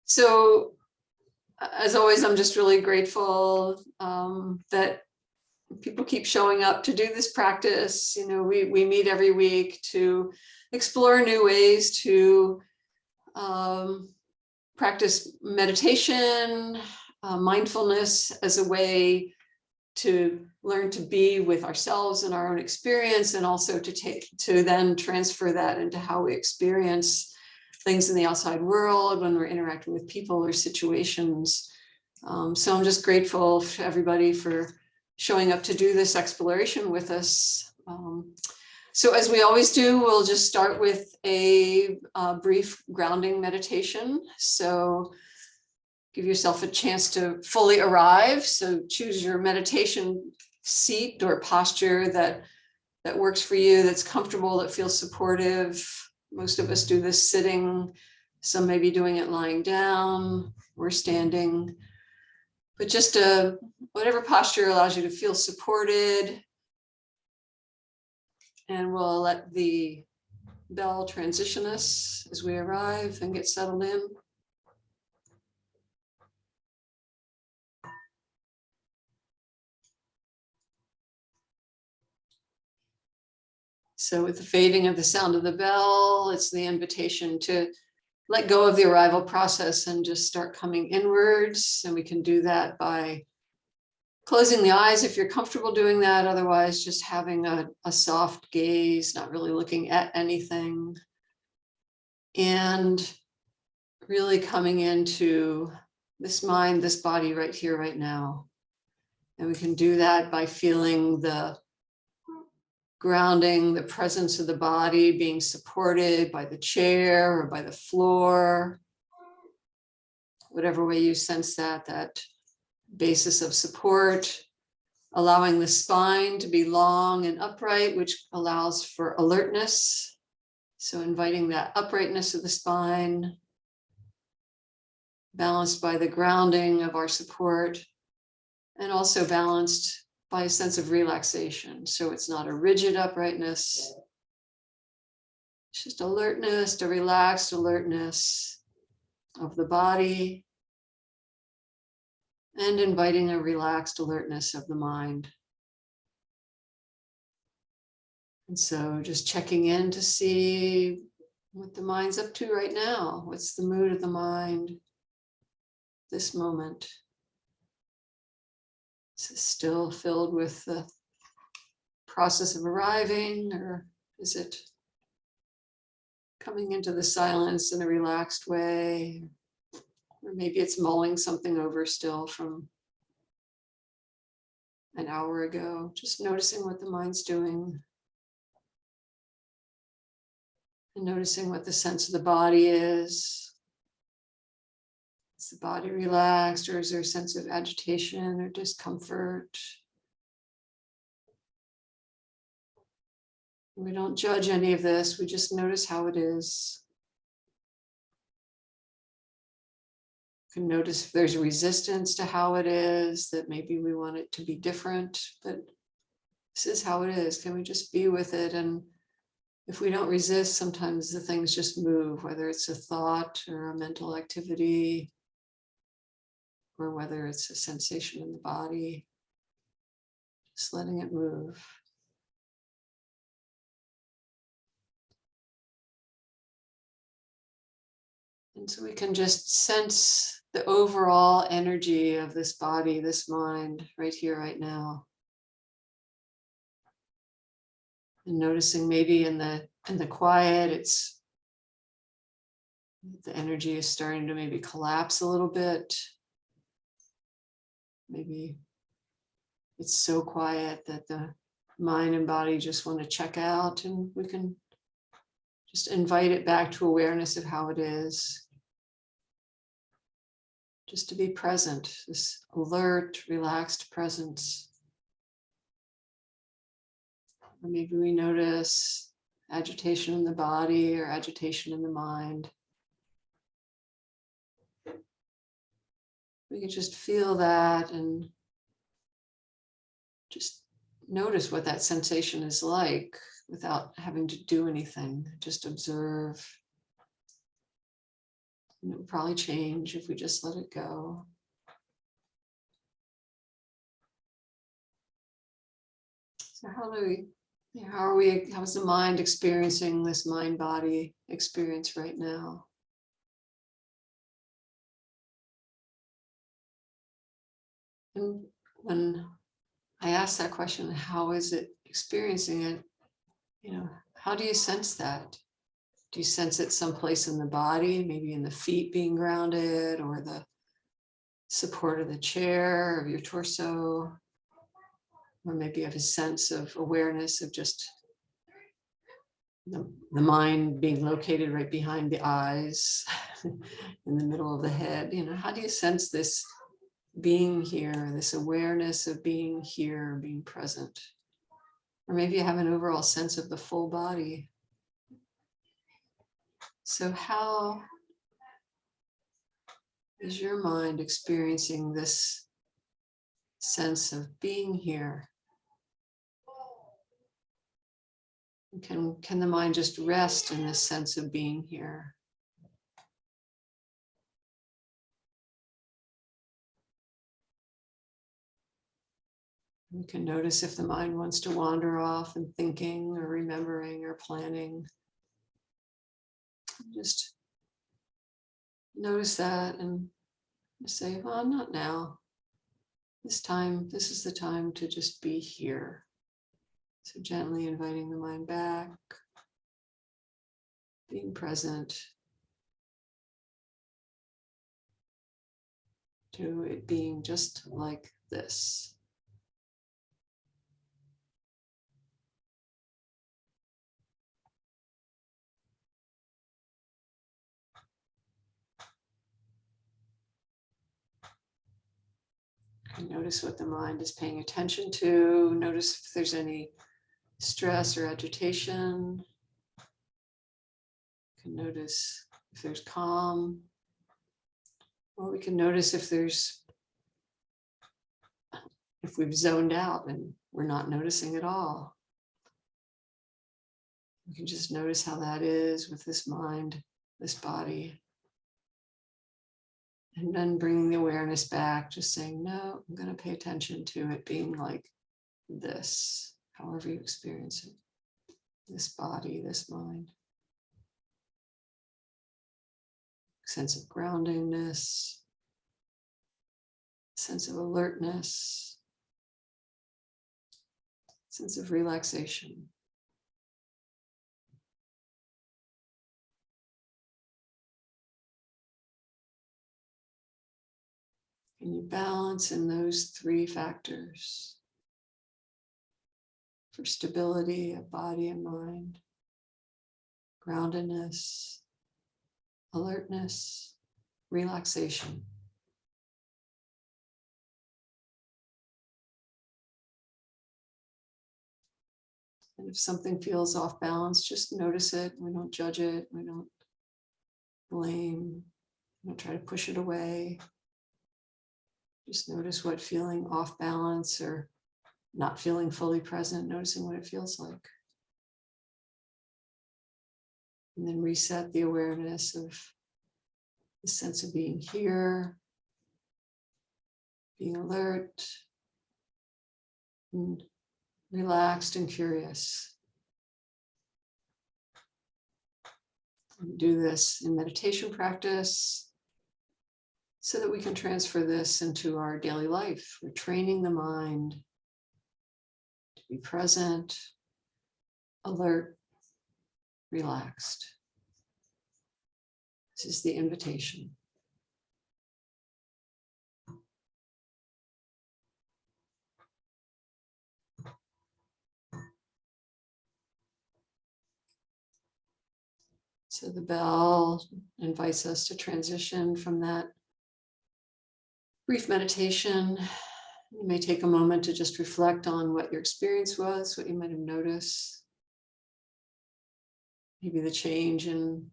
So as always, I'm just really grateful that people keep showing up to do this practice. You know, we meet every week to explore new ways to practice meditation, mindfulness as a way to learn to be with ourselves and our own experience, and also to then transfer that into how we experience things in the outside world when we're interacting with people or situations. So I'm just grateful to everybody for showing up to do this exploration with us. So as we always do, we'll just start with a brief grounding meditation. So give yourself a chance to fully arrive. So choose your meditation seat or posture that works for you, that's comfortable, that feels supportive. Most of us do this sitting. Some may be doing it lying down or standing. But just whatever posture allows you to feel supported. And we'll let the bell transition us as we arrive and get settled in. So with the fading of the sound of the bell, it's the invitation to let go of the arrival process and just start coming inwards. And we can do that by closing the eyes if you're comfortable doing that. Otherwise, just having a soft gaze, not really looking at anything. And really coming into this mind, this body right here, right now. And we can do that by feeling the grounding, the presence of the body being supported by the chair or by the floor, whatever way you sense that basis of support, allowing the spine to be long and upright, which allows for alertness. So inviting that uprightness of the spine, balanced by the grounding of our support, and also balanced by a sense of relaxation. So it's not a rigid uprightness, it's just alertness, a relaxed alertness of the body, and inviting a relaxed alertness of the mind. And so just checking in to see what the mind's up to right now. What's the mood of the mind this moment? Is it still filled with the process of arriving, or is it coming into the silence in a relaxed way? Or maybe it's mulling something over still from an hour ago, just noticing what the mind's doing. And noticing what the sense of the body is. Is the body relaxed, or is there a sense of agitation or discomfort? We don't judge any of this, we just notice how it is. You can notice if there's a resistance to how it is, that maybe we want it to be different, but this is how it is. Can we just be with it? And if we don't resist, sometimes the things just move, whether it's a thought or a mental activity, or whether it's a sensation in the body, just letting it move. And so we can just sense the overall energy of this body, this mind, right here, right now. And noticing maybe in the quiet, the energy is starting to maybe collapse a little bit. Maybe it's so quiet that the mind and body just want to check out, and we can just invite it back to awareness of how it is. Just to be present, this alert, relaxed presence. Or maybe we notice agitation in the body or agitation in the mind. We can just feel that and just notice what that sensation is like without having to do anything. Just observe. And it would probably change if we just let it go. So how is the mind experiencing this mind-body experience right now? And when I ask that question, how is it experiencing it? How do you sense that? Do you sense it someplace in the body, maybe in the feet being grounded, or the support of the chair, of your torso? Or maybe you have a sense of awareness of just the mind being located right behind the eyes, in the middle of the head. How do you sense this being here, this awareness of being here, being present? Or maybe you have an overall sense of the full body. So how is your mind experiencing this sense of being here? Can the mind just rest in this sense of being here? You can notice if the mind wants to wander off and thinking or remembering or planning. Just notice that and say, well, not now. This is the time to just be here. So gently inviting the mind back, being present to it being just like this. And notice what the mind is paying attention to. Notice if there's any stress or agitation. You can notice if there's calm. Or we can notice if we've zoned out and we're not noticing at all. We can just notice how that is with this mind, this body. And then bringing the awareness back, just saying, no, I'm going to pay attention to it being like this, however you experience it. This body, this mind. Sense of groundingness, sense of alertness, sense of relaxation. Can you balance in those three factors for stability of body and mind, groundedness, alertness, relaxation? And if something feels off balance, just notice it. We don't judge it. We don't blame. We don't try to push it away. Just notice what feeling off balance or not feeling fully present, noticing what it feels like. And then reset the awareness of the sense of being here, being alert, and relaxed and curious. And do this in meditation practice so that we can transfer this into our daily life. We're training the mind to be present, alert, relaxed. This is the invitation. So the bell invites us to transition from that brief meditation. You may take a moment to just reflect on what your experience was, what you might have noticed. Maybe the change in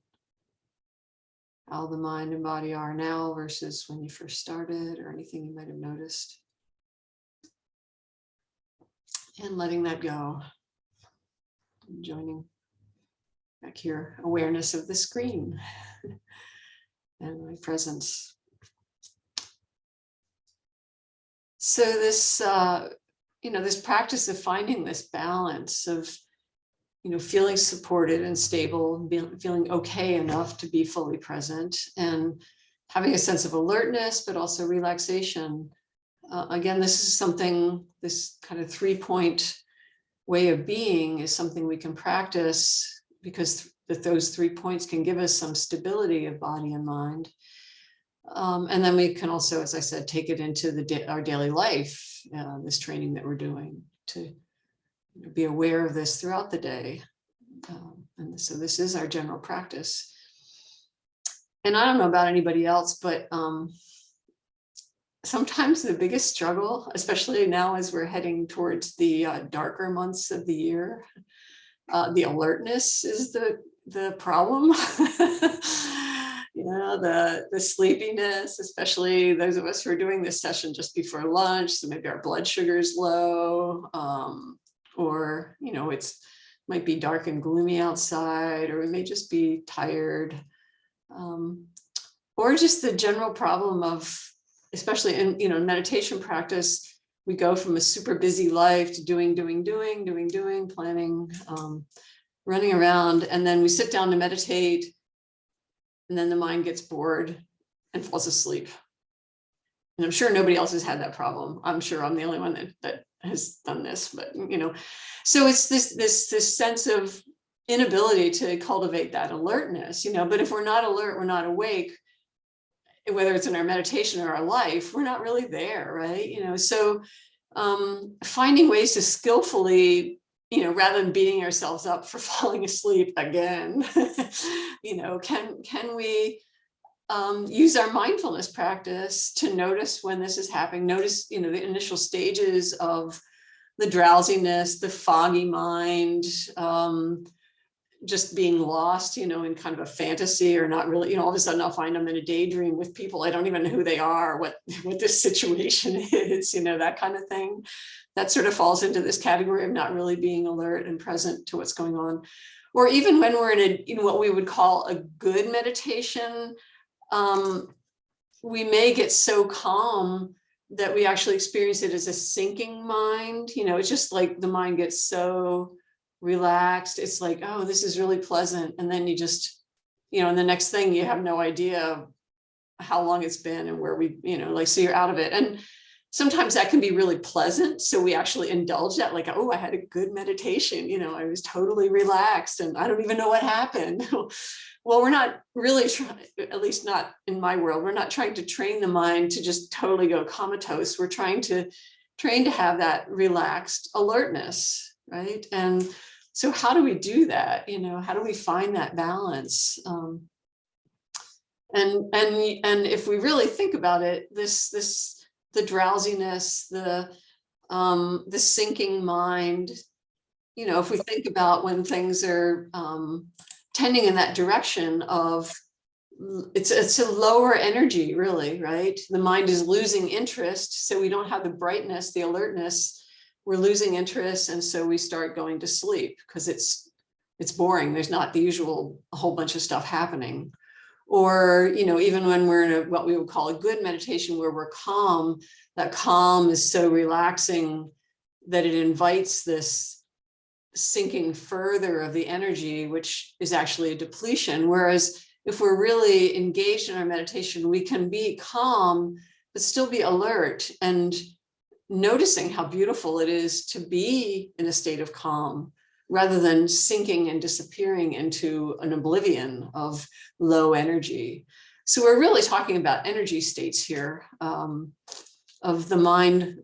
how the mind and body are now versus when you first started, or anything you might have noticed. And letting that go. And joining back here, awareness of the screen. and my presence. So this, this practice of finding this balance of, feeling supported and stable, feeling okay enough to be fully present, and having a sense of alertness, but also relaxation. Again, this is something, this kind of 3-point way of being is something we can practice, because those 3 points can give us some stability of body and mind. And then we can also, as I said, take it into our daily life, this training that we're doing, to be aware of this throughout the day. And so this is our general practice. And I don't know about anybody else, but sometimes the biggest struggle, especially now as we're heading towards the darker months of the year, the alertness is the problem. The sleepiness, especially those of us who are doing this session just before lunch, so maybe our blood sugar is low, or it's might be dark and gloomy outside, or we may just be tired, or just the general problem of, especially in meditation practice, we go from a super busy life to doing, planning, running around, and then we sit down to meditate, and then the mind gets bored and falls asleep. And I'm sure nobody else has had that problem. I'm sure I'm the only one that has done this, but so it's this sense of inability to cultivate that alertness, but if we're not alert, we're not awake, whether it's in our meditation or our life, we're not really there, right? So finding ways to skillfully, rather than beating ourselves up for falling asleep again, can we use our mindfulness practice to notice when this is happening, notice, the initial stages of the drowsiness, the foggy mind, just being lost, in kind of a fantasy, or not really, all of a sudden I'll find I'm in a daydream with people I don't even know who they are, what this situation is, that kind of thing. That sort of falls into this category of not really being alert and present to what's going on. Or even when we're in what we would call a good meditation, we may get so calm that we actually experience it as a sinking mind. It's just like the mind gets so relaxed. It's like, oh, this is really pleasant. And then you just, and the next thing you have no idea how long it's been and where we, so you're out of it. And sometimes that can be really pleasant. So we actually indulge that, like, oh, I had a good meditation. I was totally relaxed and I don't even know what happened. Well, we're not really trying, at least not in my world, we're not trying to train the mind to just totally go comatose. We're trying to train to have that relaxed alertness, right? And so how do we do that? How do we find that balance? And if we really think about it, the drowsiness, the sinking mind, if we think about when things are tending in that direction of, it's a lower energy, really, right? The mind is losing interest, so we don't have the brightness, the alertness. We're losing interest, and so we start going to sleep because it's boring. There's not the usual a whole bunch of stuff happening. Or even when we're in what we would call a good meditation, where we're calm, that calm is so relaxing that it invites this sinking further of the energy, which is actually a depletion. Whereas if we're really engaged in our meditation, we can be calm, but still be alert and noticing how beautiful it is to be in a state of calm, rather than sinking and disappearing into an oblivion of low energy. So we're really talking about energy states here, of the mind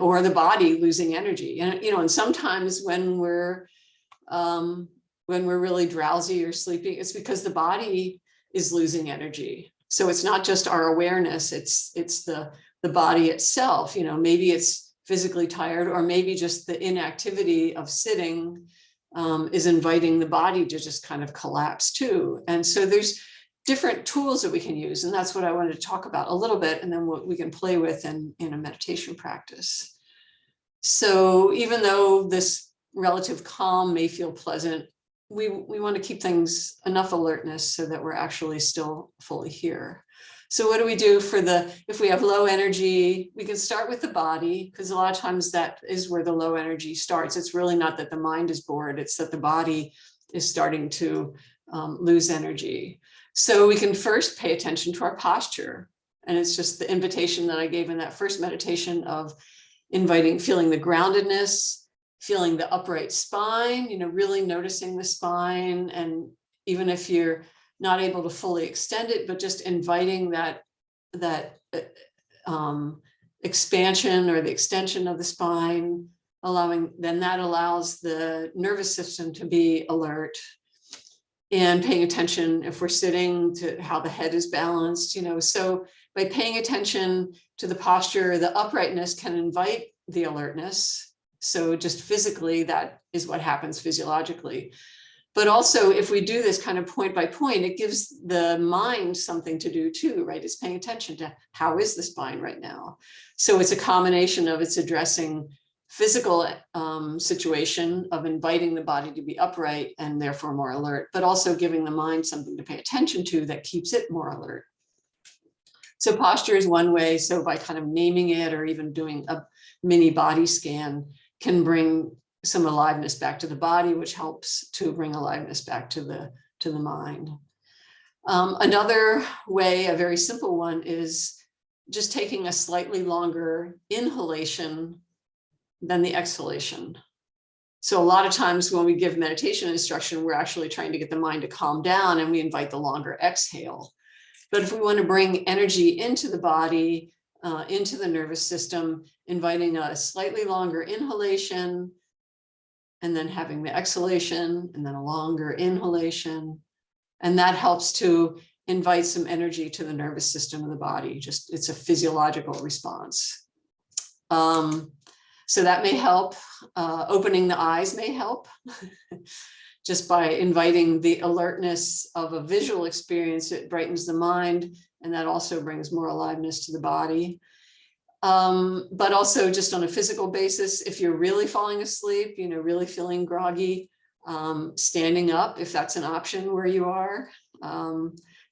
or the body losing energy. And sometimes when we're really drowsy or sleeping, it's because the body is losing energy. So it's not just our awareness, it's the body itself. Maybe it's physically tired, or maybe just the inactivity of sitting is inviting the body to just kind of collapse too. And so there's different tools that we can use. And that's what I wanted to talk about a little bit, and then what we can play with in a meditation practice. So even though this relative calm may feel pleasant, we want to keep things enough alertness so that we're actually still fully here. So what do we do for if we have low energy? We can start with the body, because a lot of times that is where the low energy starts. It's really not that the mind is bored, it's that the body is starting to lose energy. So we can first pay attention to our posture. And it's just the invitation that I gave in that first meditation of feeling the groundedness, feeling the upright spine, really noticing the spine. And even if you're not able to fully extend it, but just inviting that expansion or the extension of the spine, then that allows the nervous system to be alert, and paying attention, if we're sitting, to how the head is balanced, so by paying attention to the posture, the uprightness can invite the alertness. So just physically, that is what happens physiologically. But also, if we do this kind of point by point, it gives the mind something to do too, right? It's paying attention to how is the spine right now. So it's a combination of it's addressing physical situation of inviting the body to be upright and therefore more alert, but also giving the mind something to pay attention to that keeps it more alert. So posture is one way. So by kind of naming it or even doing a mini body scan can bring some aliveness back to the body, which helps to bring aliveness back to the mind. Another way, a very simple one, is just taking a slightly longer inhalation than the exhalation. So a lot of times when we give meditation instruction, we're actually trying to get the mind to calm down, and we invite the longer exhale. But if we want to bring energy into the body, into the nervous system, inviting a slightly longer inhalation, and then having the exhalation, and then a longer inhalation. And that helps to invite some energy to the nervous system of the body. Just, it's a physiological response. So that may help. Opening the eyes may help. Just by inviting the alertness of a visual experience, it brightens the mind, and that also brings more aliveness to the body. But also just on a physical basis, if you're really falling asleep, really feeling groggy, standing up, if that's an option where you are,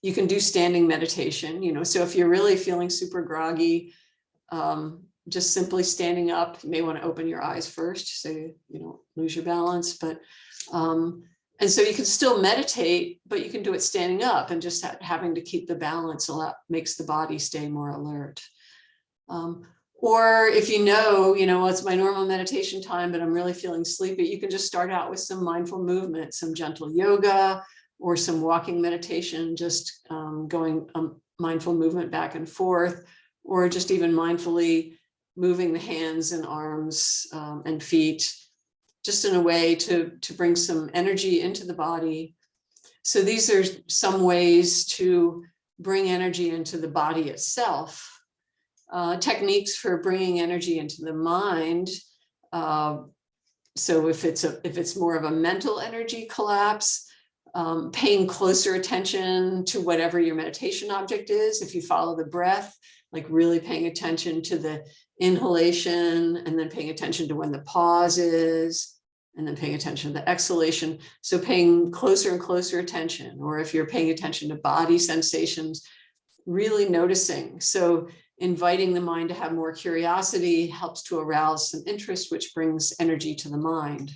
you can do standing meditation, so if you're really feeling super groggy, just simply standing up. You may want to open your eyes first so you don't lose your balance, but and so you can still meditate, but you can do it standing up, and just having to keep the balance a lot makes the body stay more alert. Or if it's my normal meditation time, but I'm really feeling sleepy, you can just start out with some mindful movement, some gentle yoga, or some walking meditation, just going mindful movement back and forth, or just even mindfully moving the hands and arms and feet, just in a way to bring some energy into the body. So these are some ways to bring energy into the body itself. Techniques for bringing energy into the mind. So if it's more of a mental energy collapse, paying closer attention to whatever your meditation object is. If you follow the breath, like really paying attention to the inhalation, and then paying attention to when the pause is, and then paying attention to the exhalation. So paying closer and closer attention, or if you're paying attention to body sensations, really noticing. So inviting the mind to have more curiosity helps to arouse some interest, which brings energy to the mind.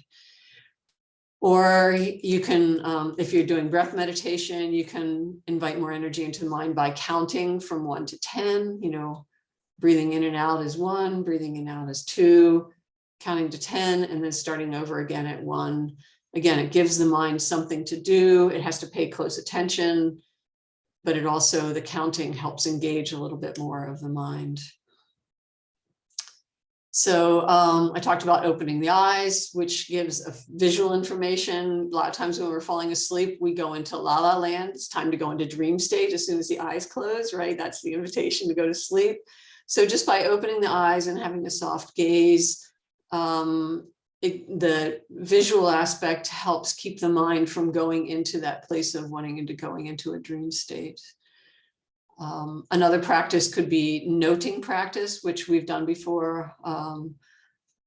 Or you can, if you're doing breath meditation, you can invite more energy into the mind by counting from 1 to 10, breathing in and out is 1, breathing in and out is 2, counting to 10, and then starting over again at 1. Again, it gives the mind something to do. It has to pay close attention, but it also, the counting helps engage a little bit more of the mind. So I talked about opening the eyes, which gives a visual information. A lot of times when we're falling asleep, we go into la la land. It's time to go into dream state as soon as the eyes close, right? That's the invitation to go to sleep. So just by opening the eyes and having a soft gaze, the visual aspect helps keep the mind from going into that place of wanting into going into a dream state. Another practice could be noting practice, which we've done before.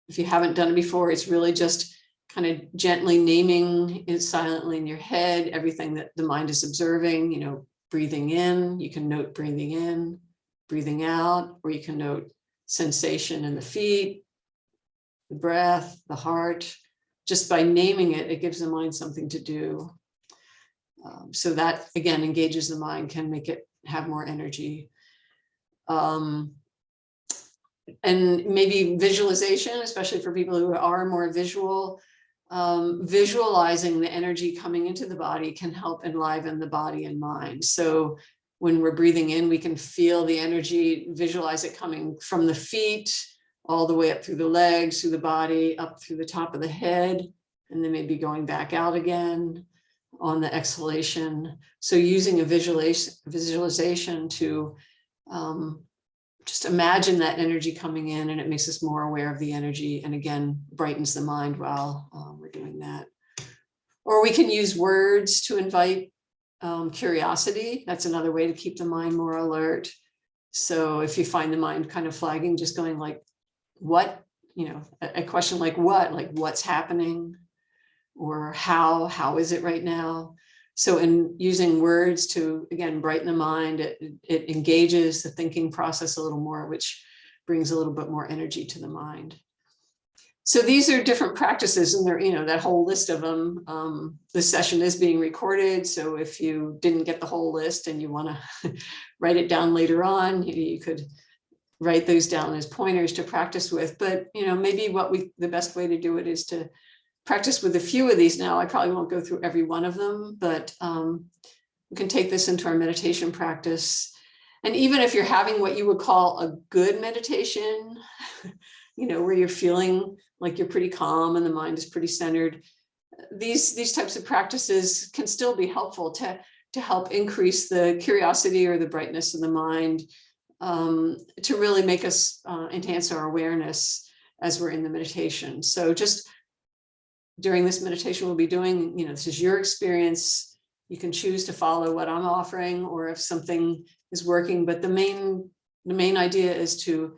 If you haven't done it before, it's really just kind of gently naming it silently in your head, everything that the mind is observing, breathing in, you can note breathing in, breathing out, or you can note sensation in the feet, the breath, the heart. Just by naming it, it gives the mind something to do. So that, again, engages the mind, can make it have more energy. And maybe visualization, especially for people who are more visual, visualizing the energy coming into the body can help enliven the body and mind. So when we're breathing in, we can feel the energy, visualize it coming from the feet, all the way up through the legs, through the body, up through the top of the head, and then maybe going back out again on the exhalation. So using a visualization to just imagine that energy coming in, and it makes us more aware of the energy, and again, brightens the mind while we're doing that. Or we can use words to invite curiosity. That's another way to keep the mind more alert. So if you find the mind kind of flagging, just going like, what, a question like what's happening, or how is it right now? So in using words to, again, brighten the mind, it engages the thinking process a little more, which brings a little bit more energy to the mind. So these are different practices, and they're, that whole list of them. This session is being recorded, so if you didn't get the whole list and you want to write it down later on, you could write those down as pointers to practice with. But maybe the best way to do it is to practice with a few of these now. I probably won't go through every one of them, but we can take this into our meditation practice. And even if you're having what you would call a good meditation, where you're feeling like you're pretty calm and the mind is pretty centered, these types of practices can still be helpful to help increase the curiosity or the brightness of the mind, to really make us enhance our awareness as we're in the meditation. So just during this meditation we'll be doing, this is your experience. You can choose to follow what I'm offering, or if something is working, but the main idea is to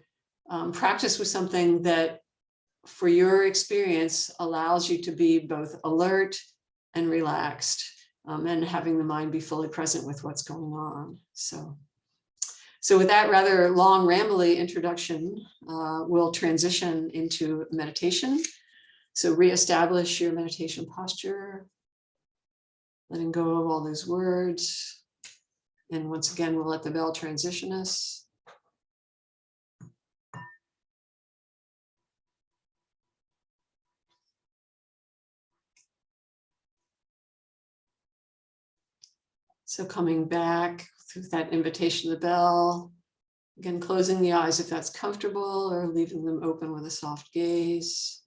practice with something that, for your experience, allows you to be both alert and relaxed, and having the mind be fully present with what's going on. So with that rather long, rambly introduction, we'll transition into meditation. So reestablish your meditation posture, letting go of all those words. And once again, we'll let the bell transition us. So coming back through that invitation of the bell, again, closing the eyes if that's comfortable, or leaving them open with a soft gaze.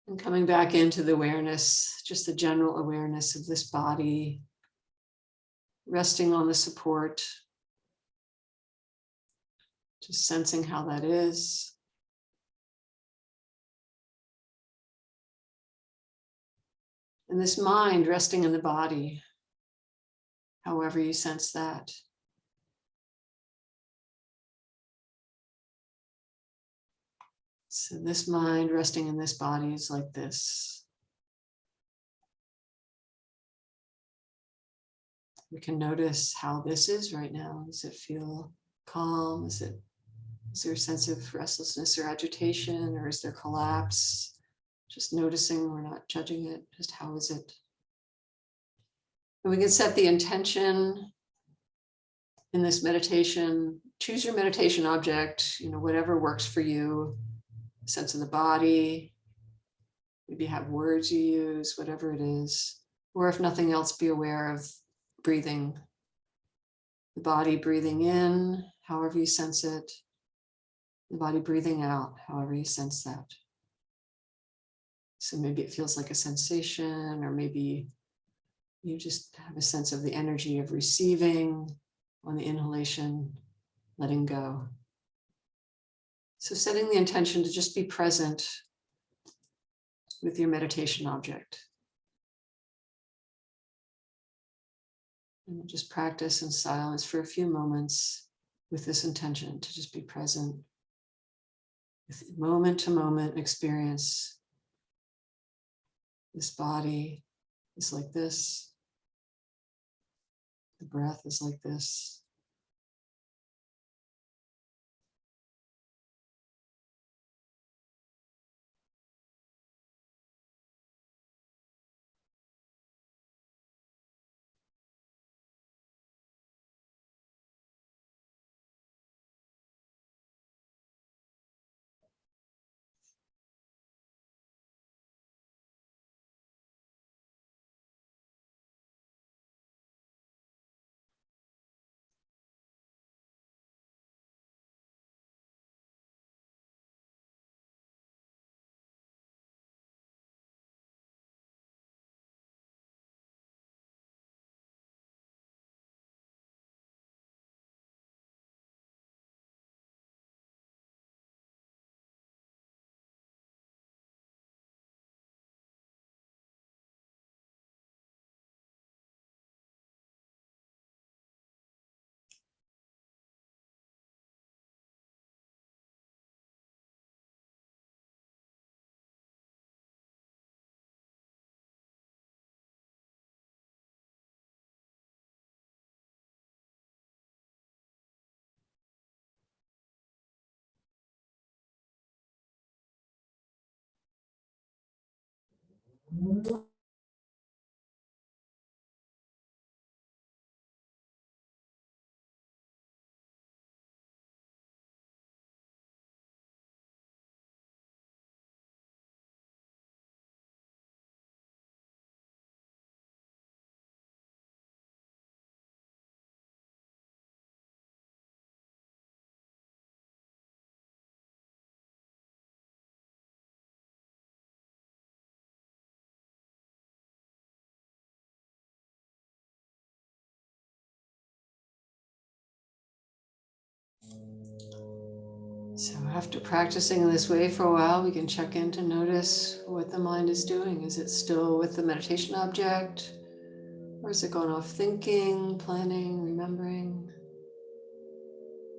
And coming back into the awareness, just the general awareness of this body, resting on the support, just sensing how that is. And this mind resting in the body, however you sense that. So this mind resting in this body is like this. We can notice how this is right now. Does it feel calm? Is there a sense of restlessness or agitation, or is there collapse? Just noticing, we're not judging it, just how is it? And we can set the intention in this meditation. Choose your meditation object, whatever works for you. Sense of the body, maybe have words you use, whatever it is. Or if nothing else, be aware of breathing. The body breathing in, however you sense it. The body breathing out, however you sense that. So maybe it feels like a sensation, or maybe you just have a sense of the energy of receiving on the inhalation, letting go. So setting the intention to just be present with your meditation object. And we'll just practice in silence for a few moments with this intention to just be present with moment to moment experience This body is like this. The breath is like this. So after practicing this way for a while, we can check in to notice what the mind is doing. Is it still with the meditation object? Or is it going off thinking, planning, remembering?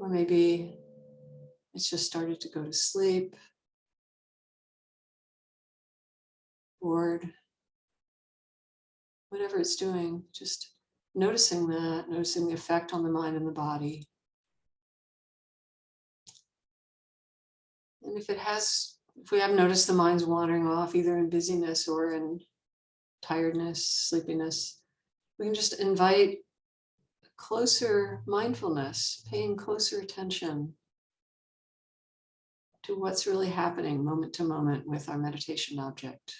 Or maybe it's just started to go to sleep, bored, whatever it's doing, just noticing that, noticing the effect on the mind and the body. And if we have noticed the mind's wandering off, either in busyness or in tiredness, sleepiness, we can just invite closer mindfulness, paying closer attention to what's really happening moment to moment with our meditation object.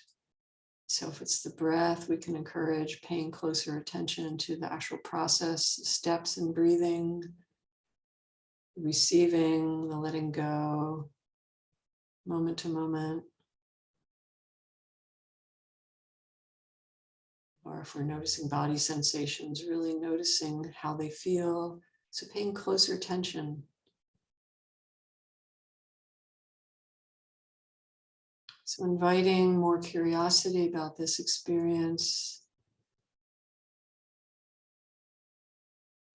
So if it's the breath, we can encourage paying closer attention to the actual process, steps in breathing, receiving, the letting go, moment to moment. Or if we're noticing body sensations, really noticing how they feel. So paying closer attention. So inviting more curiosity about this experience.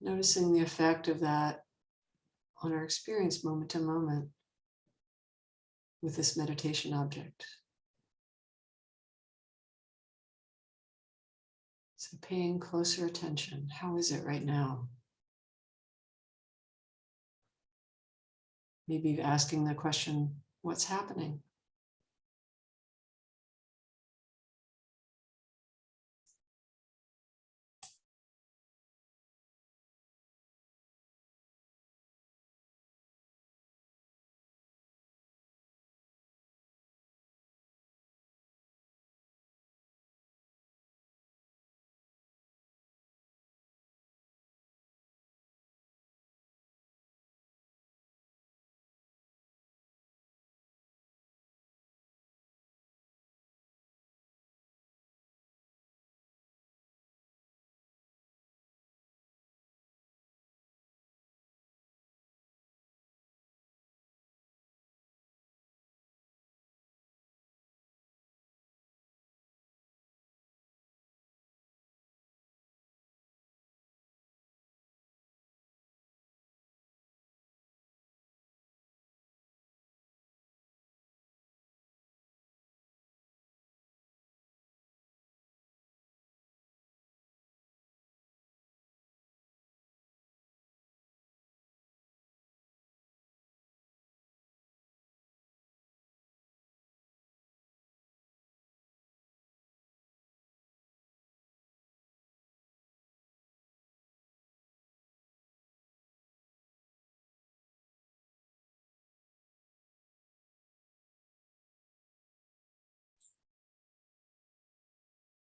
Noticing the effect of that on our experience moment to moment with this meditation object. So paying closer attention. How is it right now? Maybe asking the question, what's happening?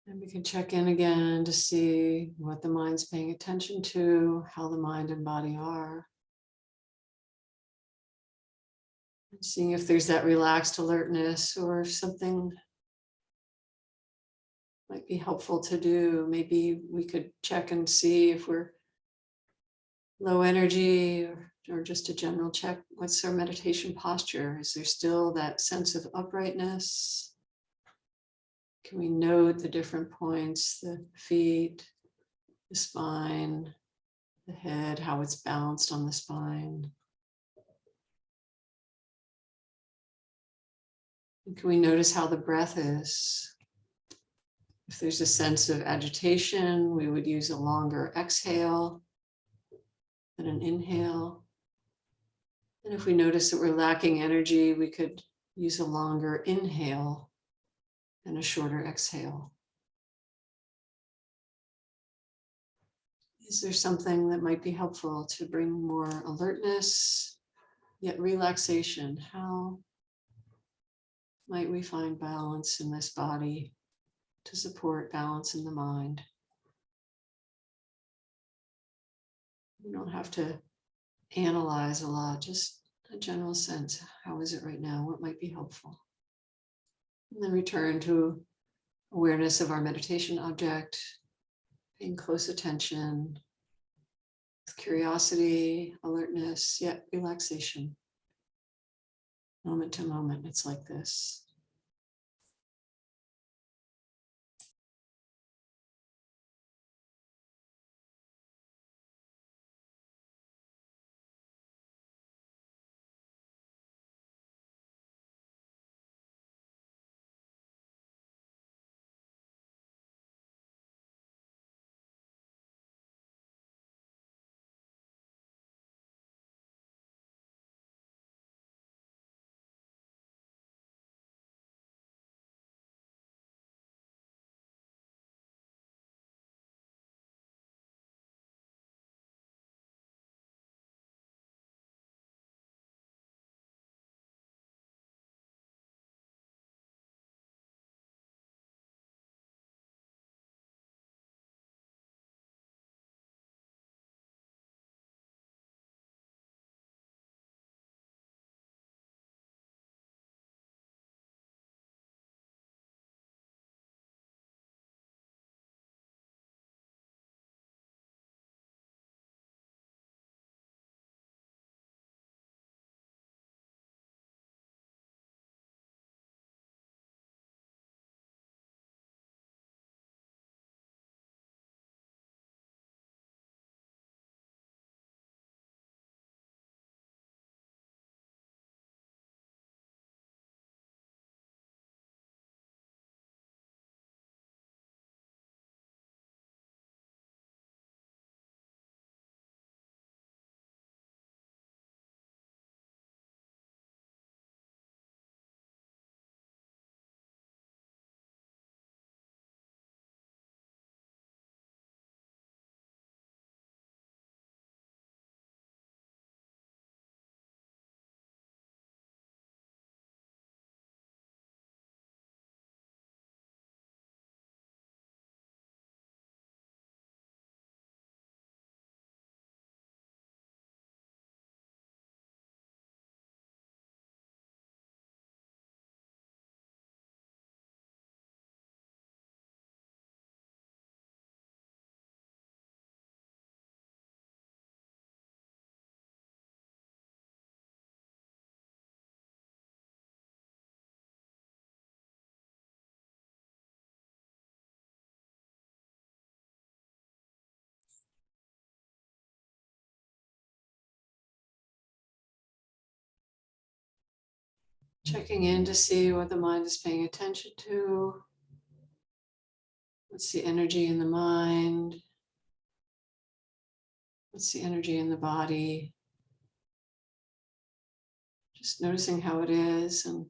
And we can check in again to see what the mind's paying attention to, how the mind and body are. And seeing if there's that relaxed alertness or something might be helpful to do. Maybe we could check and see if we're low energy or just a general check. What's our meditation posture? Is there still that sense of uprightness? Can we note the different points, the feet, the spine, the head, how it's balanced on the spine? And can we notice how the breath is? If there's a sense of agitation, we would use a longer exhale than an inhale. And if we notice that we're lacking energy, we could use a longer inhale and a shorter exhale. Is there something that might be helpful to bring more alertness, yet relaxation? How might we find balance in this body to support balance in the mind? We don't have to analyze a lot, just a general sense. How is it right now? What might be helpful? And then return to awareness of our meditation object, paying close attention, with curiosity, alertness, yet relaxation. Moment to moment, it's like this. Checking in to see what the mind is paying attention to. What's the energy in the mind? What's the energy in the body? Just noticing how it is, and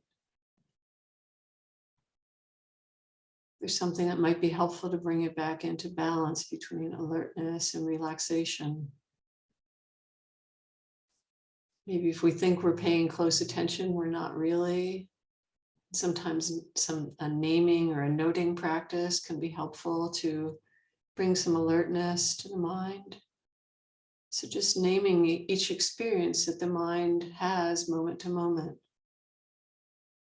there's something that might be helpful to bring it back into balance between alertness and relaxation. Maybe if we think we're paying close attention, we're not really. Sometimes a naming or a noting practice can be helpful to bring some alertness to the mind. So just naming each experience that the mind has moment to moment.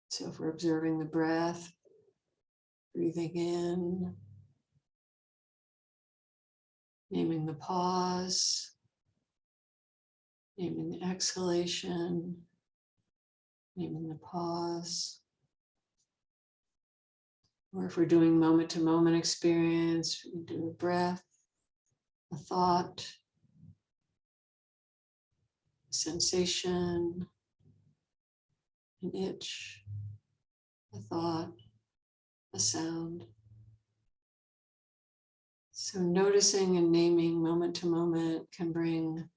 So if we're observing the breath, breathing in, naming the pause, naming the exhalation, naming the pause. Or if we're doing moment to moment experience, we can do a breath, a thought, a sensation, an itch, a thought, a sound. So noticing and naming moment to moment can bring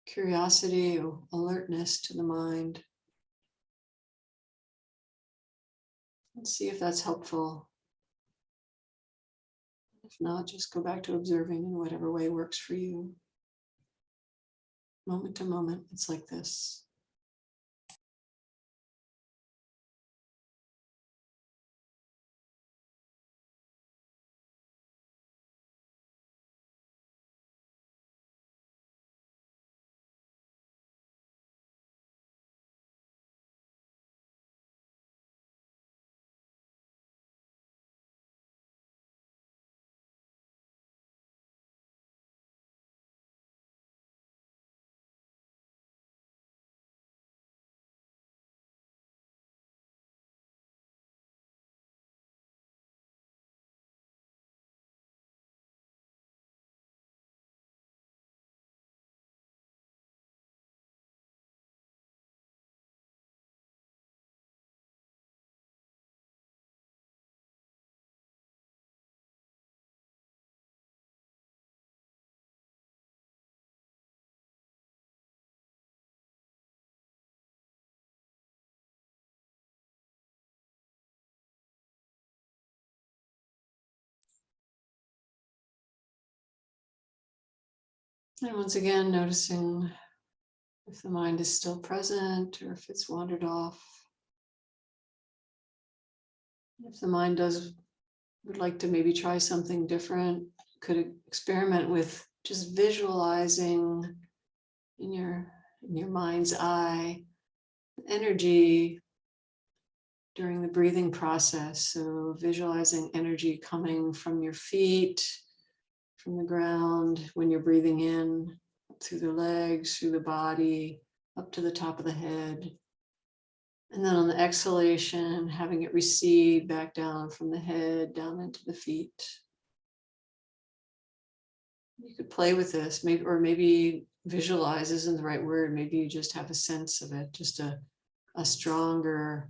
curiosity or alertness to the mind. And see if that's helpful. If not, just go back to observing in whatever way works for you. Moment to moment, it's like this. And once again, noticing if the mind is still present or if it's wandered off. If the mind would like to maybe try something different, could experiment with just visualizing in your mind's eye energy during the breathing process. So visualizing energy coming from your feet, from the ground when you're breathing in, through the legs, through the body, up to the top of the head. And then on the exhalation, having it recede back down from the head, down into the feet. You could play with this, maybe visualize isn't the right word. Maybe you just have a sense of it, just a stronger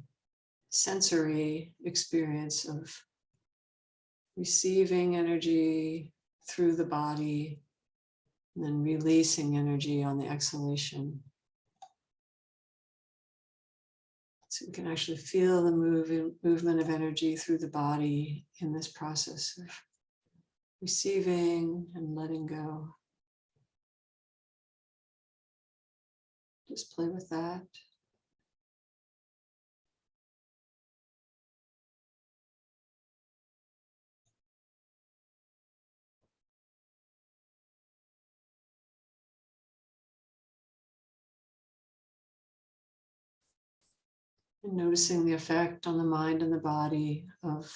sensory experience of receiving energy through the body and then releasing energy on the exhalation. So we can actually feel the movement of energy through the body in this process of receiving and letting go. Just play with that. And noticing the effect on the mind and the body of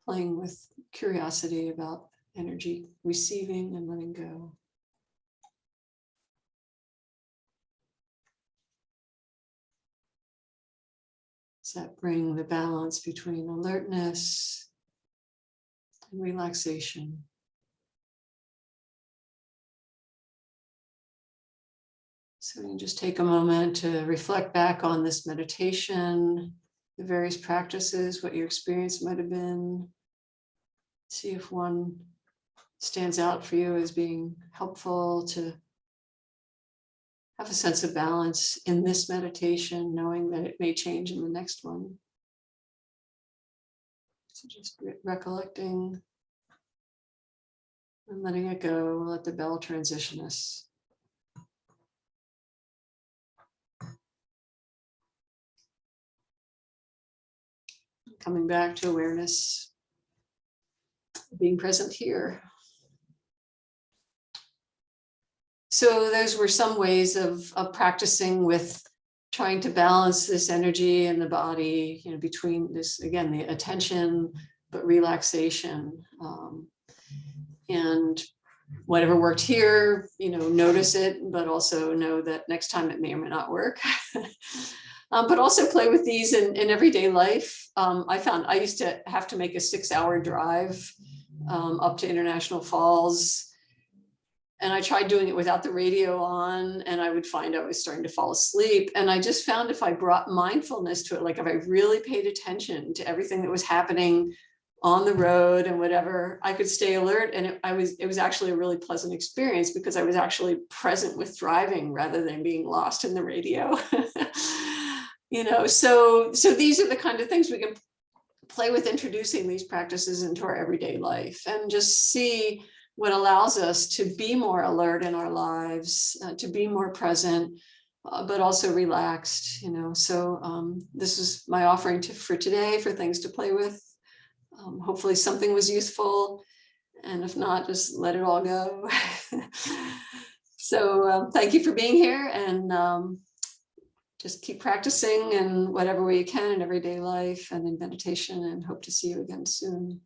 playing with curiosity about energy, receiving and letting go. Does that bring the balance between alertness and relaxation? So you can just take a moment to reflect back on this meditation, the various practices, what your experience might have been. See if one stands out for you as being helpful to have a sense of balance in this meditation, knowing that it may change in the next one. So just recollecting and letting it go, let the bell transition us. coming back to awareness, being present here. So those were some ways of practicing with trying to balance this energy in the body, you know, between this, again, the attention, but relaxation. And whatever worked here, you know, notice it, but also know that next time it may or may not work. But also play with these in everyday life. I found I used to have to make a 6-hour drive up to International Falls. And I tried doing it without the radio on, and I would find I was starting to fall asleep. And I just found if I brought mindfulness to it, like if I really paid attention to everything that was happening on the road and whatever, I could stay alert. And it was actually a really pleasant experience because I was actually present with driving rather than being lost in the radio. You know, so these are the kind of things we can play with, introducing these practices into our everyday life and just see what allows us to be more alert in our lives, to be more present, but also relaxed, you know. So this is my offering for today, for things to play with. Hopefully something was useful, and if not, just let it all go. So thank you for being here, and just keep practicing in whatever way you can in everyday life and in meditation, and hope to see you again soon.